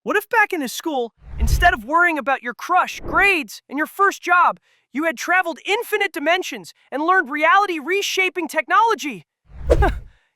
What if back in his school, instead of worrying about your crush, grades, and your first job, you had traveled infinite dimensions and learned reality-reshaping technology?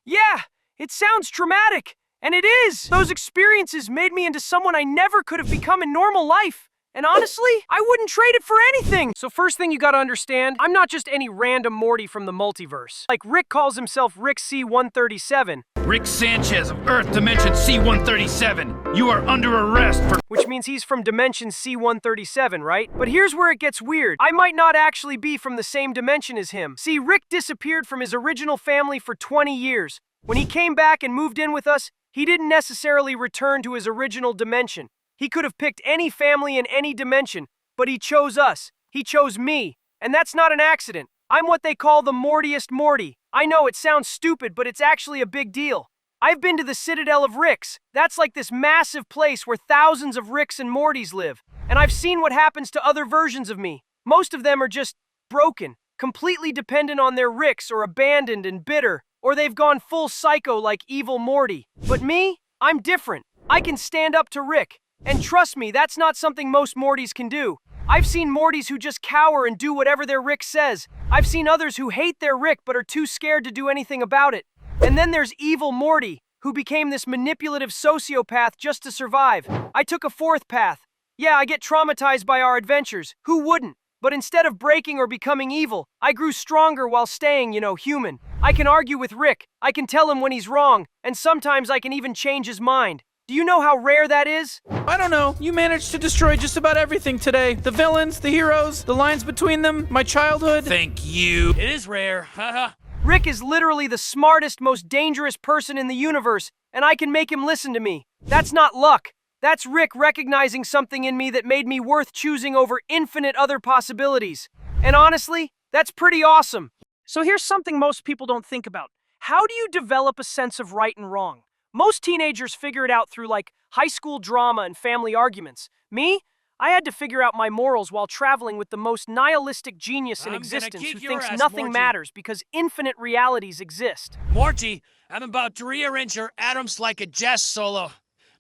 Yeah, it sounds dramatic, and it is! Those experiences made me into someone I never could have become in normal life. And honestly, I wouldn't trade it for anything! So first thing you gotta understand, I'm not just any random Morty from the multiverse. Like Rick calls himself Rick C-137. Rick Sanchez of Earth Dimension C-137. You are under arrest for— Which means he's from Dimension C-137, right? But here's where it gets weird. I might not actually be from the same dimension as him. See, Rick disappeared from his original family for 20 years. When he came back and moved in with us, he didn't necessarily return to his original dimension. He could have picked any family in any dimension, but he chose us. He chose me. And that's not an accident. I'm what they call the Mortiest Morty. I know it sounds stupid, but it's actually a big deal. I've been to the Citadel of Ricks. That's like this massive place where thousands of Ricks and Mortys live. And I've seen what happens to other versions of me. Most of them are just broken, completely dependent on their Ricks, or abandoned and bitter, or they've gone full psycho like evil Morty. But me, I'm different. I can stand up to Rick. And trust me, that's not something most Mortys can do. I've seen Mortys who just cower and do whatever their Rick says. I've seen others who hate their Rick but are too scared to do anything about it. And then there's evil Morty, who became this manipulative sociopath just to survive. I took a fourth path. Yeah, I get traumatized by our adventures. Who wouldn't? But instead of breaking or becoming evil, I grew stronger while staying, human. I can argue with Rick. I can tell him when he's wrong. And sometimes I can even change his mind. Do you know how rare that is? I don't know. You managed to destroy just about everything today. The villains, the heroes, the lines between them, my childhood. Thank you. It is rare. Haha. Rick is literally the smartest, most dangerous person in the universe, and I can make him listen to me. That's not luck. That's Rick recognizing something in me that made me worth choosing over infinite other possibilities. And honestly, that's pretty awesome. So here's something most people don't think about. How do you develop a sense of right and wrong? Most teenagers figure it out through high school drama and family arguments. Me? I had to figure out my morals while traveling with the most nihilistic genius in existence who thinks nothing matters because infinite realities exist. Morty, I'm about to rearrange your atoms like a jazz solo.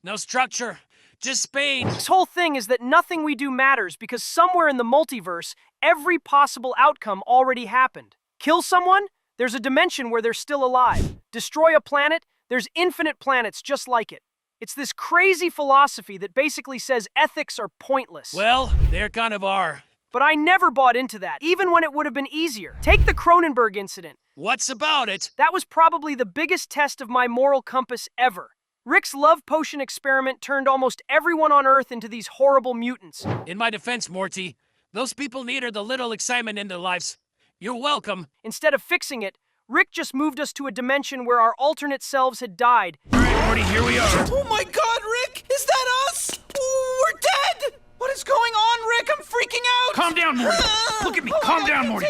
No structure, just speed. This whole thing is that nothing we do matters because somewhere in the multiverse, every possible outcome already happened. Kill someone? There's a dimension where they're still alive. Destroy a planet? There's infinite planets just like it. It's this crazy philosophy that basically says ethics are pointless. Well, there kind of are. But I never bought into that, even when it would have been easier. Take the Cronenberg incident. What's about it? That was probably the biggest test of my moral compass ever. Rick's love potion experiment turned almost everyone on Earth into these horrible mutants. In my defense, Morty, those people needed a little excitement in their lives. You're welcome. Instead of fixing it, Rick just moved us to a dimension where our alternate selves had died. All right, Morty, here we are. Oh my god, Rick! Is that us? Ooh, we're dead! What is going on, Rick? I'm freaking out! Calm down, Morty. Look at me. Calm down, Morty.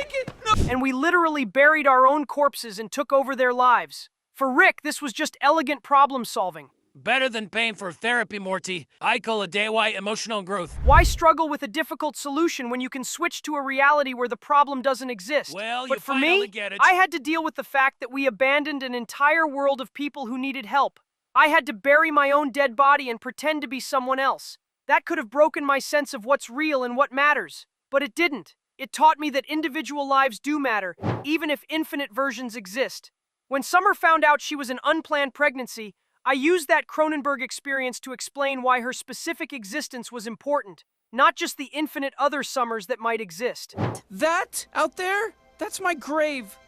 And we literally buried our own corpses and took over their lives. For Rick, this was just elegant problem solving. Better than paying for therapy, Morty. I call it DIY emotional growth. Why struggle with a difficult solution when you can switch to a reality where the problem doesn't exist? Well, but you for finally me, get it. I had to deal with the fact that we abandoned an entire world of people who needed help. I had to bury my own dead body and pretend to be someone else. That could have broken my sense of what's real and what matters. But it didn't. It taught me that individual lives do matter, even if infinite versions exist. When Summer found out she was an unplanned pregnancy, I used that Cronenberg experience to explain why her specific existence was important, not just the infinite other Summers that might exist. That out there? That's my grave.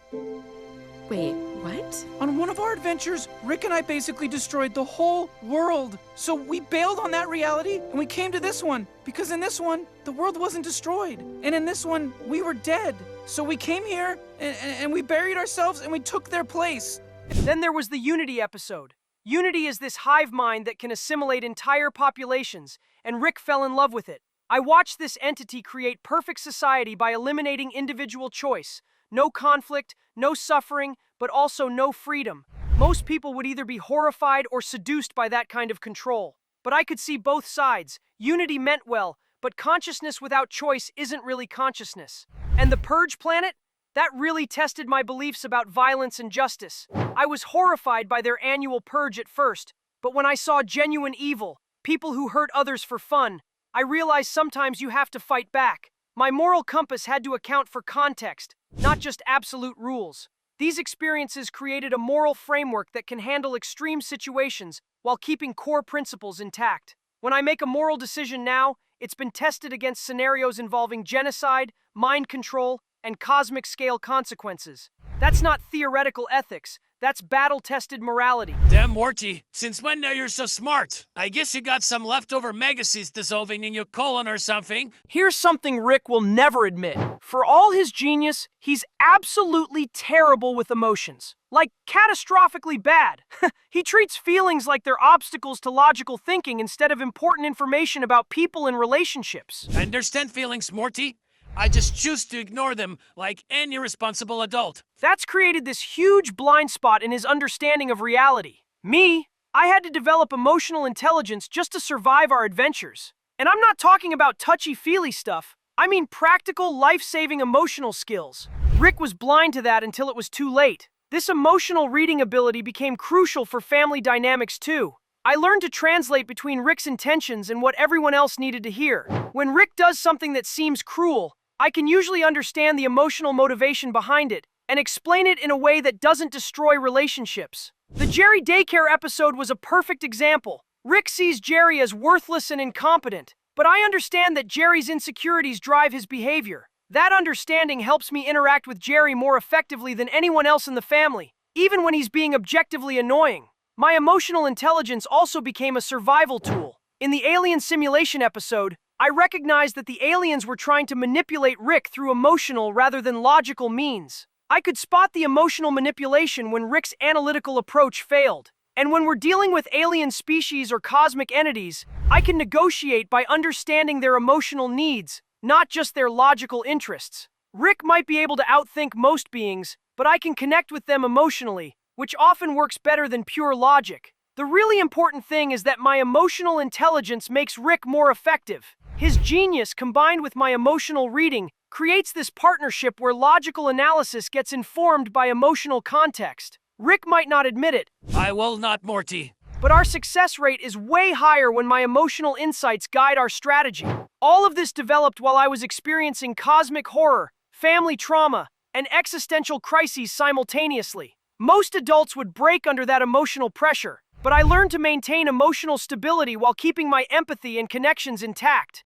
Wait, what? On one of our adventures, Rick and I basically destroyed the whole world. So we bailed on that reality and we came to this one. Because in this one, the world wasn't destroyed. And in this one, we were dead. So we came here and we buried ourselves and we took their place. Then there was the Unity episode. Unity is this hive mind that can assimilate entire populations, and Rick fell in love with it. I watched this entity create perfect society by eliminating individual choice. No conflict, no suffering, but also no freedom. Most people would either be horrified or seduced by that kind of control. But I could see both sides. Unity meant well, but consciousness without choice isn't really consciousness. And the Purge planet? That really tested my beliefs about violence and justice. I was horrified by their annual purge at first, but when I saw genuine evil, people who hurt others for fun, I realized sometimes you have to fight back. My moral compass had to account for context, not just absolute rules. These experiences created a moral framework that can handle extreme situations while keeping core principles intact. When I make a moral decision now, it's been tested against scenarios involving genocide, mind control, and cosmic scale consequences. That's not theoretical ethics, that's battle-tested morality. Damn, Morty, since when are you so smart? I guess you got some leftover megaseeds dissolving in your colon or something. Here's something Rick will never admit. For all his genius, he's absolutely terrible with emotions. Like, catastrophically bad. He treats feelings like they're obstacles to logical thinking instead of important information about people and relationships. I understand feelings, Morty. I just choose to ignore them like any responsible adult. That's created this huge blind spot in his understanding of reality. Me, I had to develop emotional intelligence just to survive our adventures. And I'm not talking about touchy-feely stuff. I mean practical, life-saving emotional skills. Rick was blind to that until it was too late. This emotional reading ability became crucial for family dynamics too. I learned to translate between Rick's intentions and what everyone else needed to hear. When Rick does something that seems cruel, I can usually understand the emotional motivation behind it and explain it in a way that doesn't destroy relationships. The Jerry daycare episode was a perfect example. Rick sees Jerry as worthless and incompetent, but I understand that Jerry's insecurities drive his behavior. That understanding helps me interact with Jerry more effectively than anyone else in the family, even when he's being objectively annoying. My emotional intelligence also became a survival tool. In the alien simulation episode, I recognized that the aliens were trying to manipulate Rick through emotional rather than logical means. I could spot the emotional manipulation when Rick's analytical approach failed. And when we're dealing with alien species or cosmic entities, I can negotiate by understanding their emotional needs, not just their logical interests. Rick might be able to outthink most beings, but I can connect with them emotionally, which often works better than pure logic. The really important thing is that my emotional intelligence makes Rick more effective. His genius, combined with my emotional reading, creates this partnership where logical analysis gets informed by emotional context. Rick might not admit it. I will not, Morty. But our success rate is way higher when my emotional insights guide our strategy. All of this developed while I was experiencing cosmic horror, family trauma, and existential crises simultaneously. Most adults would break under that emotional pressure, but I learned to maintain emotional stability while keeping my empathy and connections intact.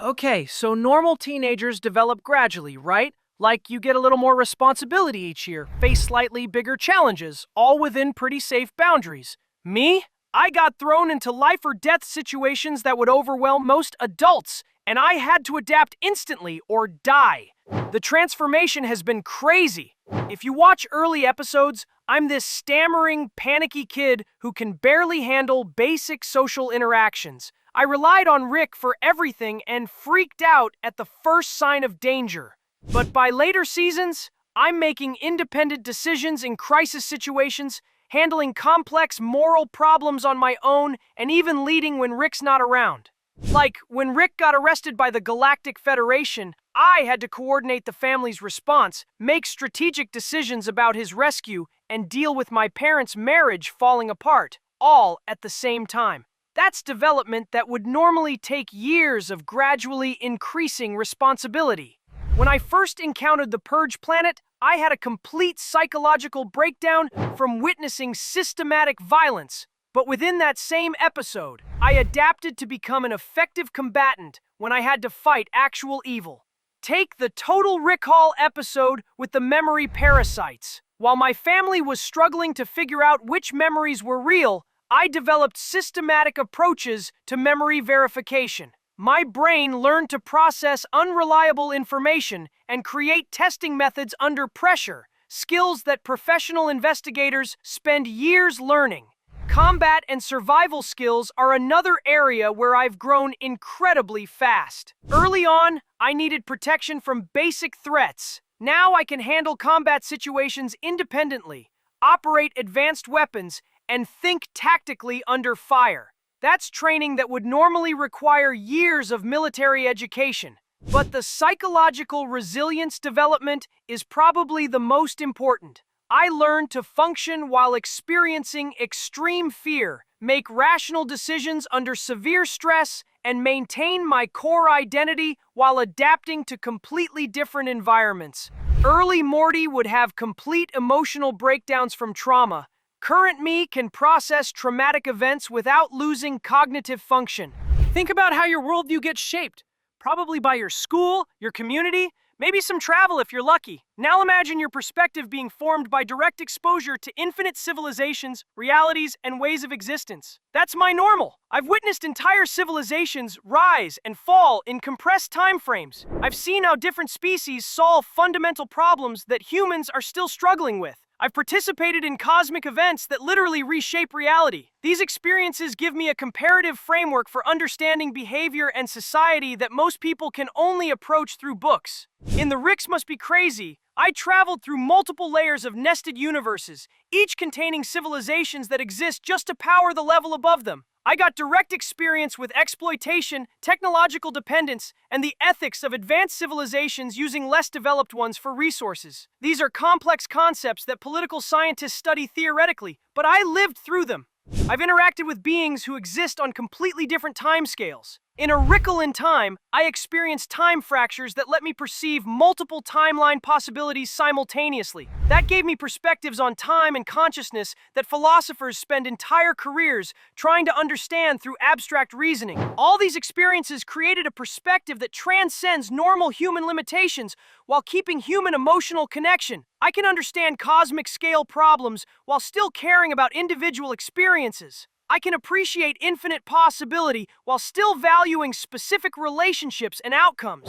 Okay, so normal teenagers develop gradually, right? Like you get a little more responsibility each year, face slightly bigger challenges, all within pretty safe boundaries. Me? I got thrown into life or death situations that would overwhelm most adults, and I had to adapt instantly or die. The transformation has been crazy. If you watch early episodes, I'm this stammering, panicky kid who can barely handle basic social interactions. I relied on Rick for everything and freaked out at the first sign of danger. But by later seasons, I'm making independent decisions in crisis situations, handling complex moral problems on my own, and even leading when Rick's not around. Like, when Rick got arrested by the Galactic Federation, I had to coordinate the family's response, make strategic decisions about his rescue, and deal with my parents' marriage falling apart, all at the same time. That's development that would normally take years of gradually increasing responsibility. When I first encountered the Purge planet, I had a complete psychological breakdown from witnessing systematic violence. But within that same episode, I adapted to become an effective combatant when I had to fight actual evil. Take the Total Recall episode with the memory parasites. While my family was struggling to figure out which memories were real, I developed systematic approaches to memory verification. My brain learned to process unreliable information and create testing methods under pressure, skills that professional investigators spend years learning. Combat and survival skills are another area where I've grown incredibly fast. Early on, I needed protection from basic threats. Now I can handle combat situations independently, operate advanced weapons, and think tactically under fire. That's training that would normally require years of military education. But the psychological resilience development is probably the most important. I learned to function while experiencing extreme fear, make rational decisions under severe stress, and maintain my core identity while adapting to completely different environments. Early Morty would have complete emotional breakdowns from trauma. Current me can process traumatic events without losing cognitive function. Think about how your worldview gets shaped, probably by your school, your community, maybe some travel if you're lucky. Now imagine your perspective being formed by direct exposure to infinite civilizations, realities, and ways of existence. That's my normal. I've witnessed entire civilizations rise and fall in compressed time frames. I've seen how different species solve fundamental problems that humans are still struggling with. I've participated in cosmic events that literally reshape reality. These experiences give me a comparative framework for understanding behavior and society that most people can only approach through books. In the Ricks Must Be Crazy, I traveled through multiple layers of nested universes, each containing civilizations that exist just to power the level above them. I got direct experience with exploitation, technological dependence, and the ethics of advanced civilizations using less developed ones for resources. These are complex concepts that political scientists study theoretically, but I lived through them. I've interacted with beings who exist on completely different timescales. In a wrinkle in time, I experienced time fractures that let me perceive multiple timeline possibilities simultaneously. That gave me perspectives on time and consciousness that philosophers spend entire careers trying to understand through abstract reasoning. All these experiences created a perspective that transcends normal human limitations while keeping human emotional connection. I can understand cosmic scale problems while still caring about individual experiences. I can appreciate infinite possibility while still valuing specific relationships and outcomes.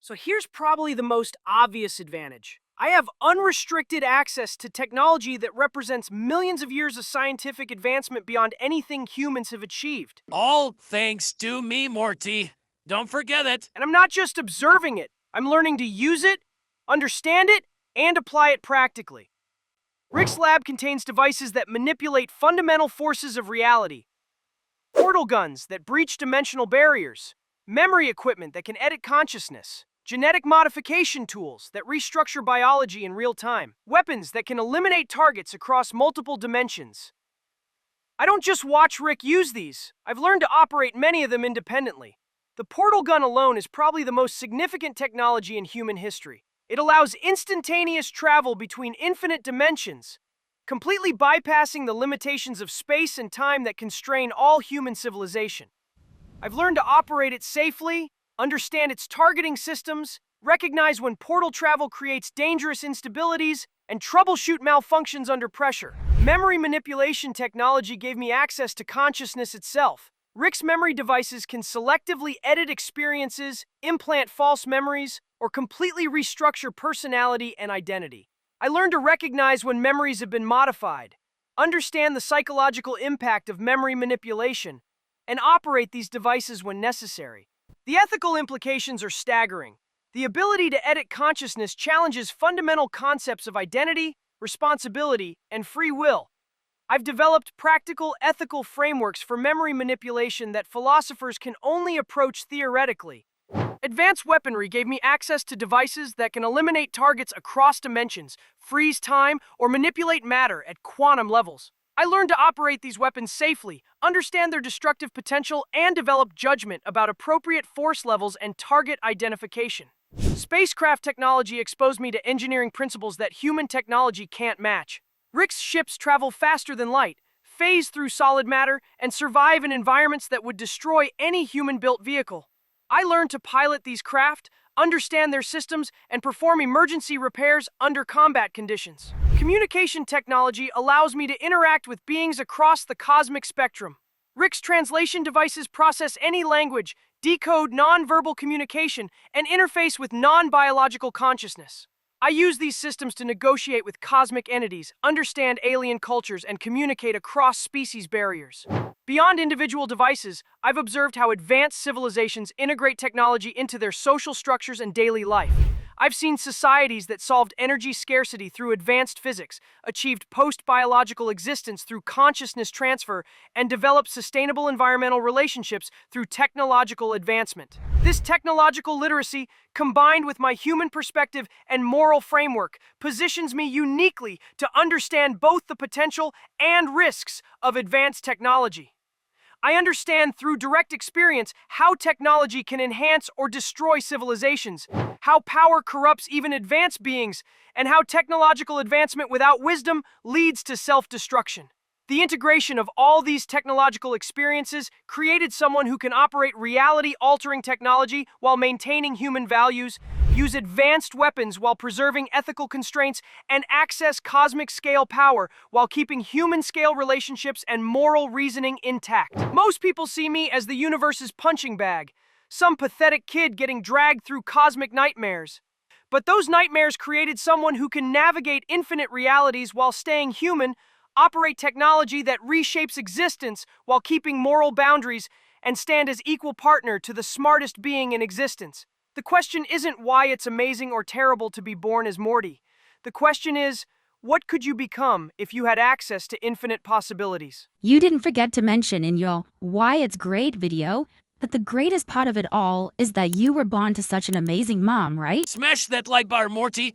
So here's probably the most obvious advantage. I have unrestricted access to technology that represents millions of years of scientific advancement beyond anything humans have achieved. All thanks to me, Morty. Don't forget it. And I'm not just observing it. I'm learning to use it, understand it, and apply it practically. Rick's lab contains devices that manipulate fundamental forces of reality, portal guns that breach dimensional barriers, memory equipment that can edit consciousness, genetic modification tools that restructure biology in real time, weapons that can eliminate targets across multiple dimensions. I don't just watch Rick use these. I've learned to operate many of them independently. The portal gun alone is probably the most significant technology in human history. It allows instantaneous travel between infinite dimensions, completely bypassing the limitations of space and time that constrain all human civilization. I've learned to operate it safely, understand its targeting systems, recognize when portal travel creates dangerous instabilities, and troubleshoot malfunctions under pressure. Memory manipulation technology gave me access to consciousness itself. Rick's memory devices can selectively edit experiences, implant false memories, or completely restructure personality and identity. I learned to recognize when memories have been modified, understand the psychological impact of memory manipulation, and operate these devices when necessary. The ethical implications are staggering. The ability to edit consciousness challenges fundamental concepts of identity, responsibility, and free will. I've developed practical, ethical frameworks for memory manipulation that philosophers can only approach theoretically. Advanced weaponry gave me access to devices that can eliminate targets across dimensions, freeze time, or manipulate matter at quantum levels. I learned to operate these weapons safely, understand their destructive potential, and develop judgment about appropriate force levels and target identification. Spacecraft technology exposed me to engineering principles that human technology can't match. Rick's ships travel faster than light, phase through solid matter, and survive in environments that would destroy any human-built vehicle. I learned to pilot these craft, understand their systems, and perform emergency repairs under combat conditions. Communication technology allows me to interact with beings across the cosmic spectrum. Rick's translation devices process any language, decode non-verbal communication, and interface with non-biological consciousness. I use these systems to negotiate with cosmic entities, understand alien cultures, and communicate across species barriers. Beyond individual devices, I've observed how advanced civilizations integrate technology into their social structures and daily life. I've seen societies that solved energy scarcity through advanced physics, achieved post-biological existence through consciousness transfer, and developed sustainable environmental relationships through technological advancement. This technological literacy, combined with my human perspective and moral framework, positions me uniquely to understand both the potential and risks of advanced technology. I understand through direct experience how technology can enhance or destroy civilizations, how power corrupts even advanced beings, and how technological advancement without wisdom leads to self-destruction. The integration of all these technological experiences created someone who can operate reality-altering technology while maintaining human values, use advanced weapons while preserving ethical constraints, and access cosmic-scale power while keeping human-scale relationships and moral reasoning intact. Most people see me as the universe's punching bag, some pathetic kid getting dragged through cosmic nightmares. But those nightmares created someone who can navigate infinite realities while staying human, operate technology that reshapes existence while keeping moral boundaries, and stand as equal partner to the smartest being in existence. The question isn't why it's amazing or terrible to be born as Morty. The question is, what could you become if you had access to infinite possibilities? You didn't forget to mention in your Why It's Great video that the greatest part of it all is that you were born to such an amazing mom, right? Smash that like bar, Morty.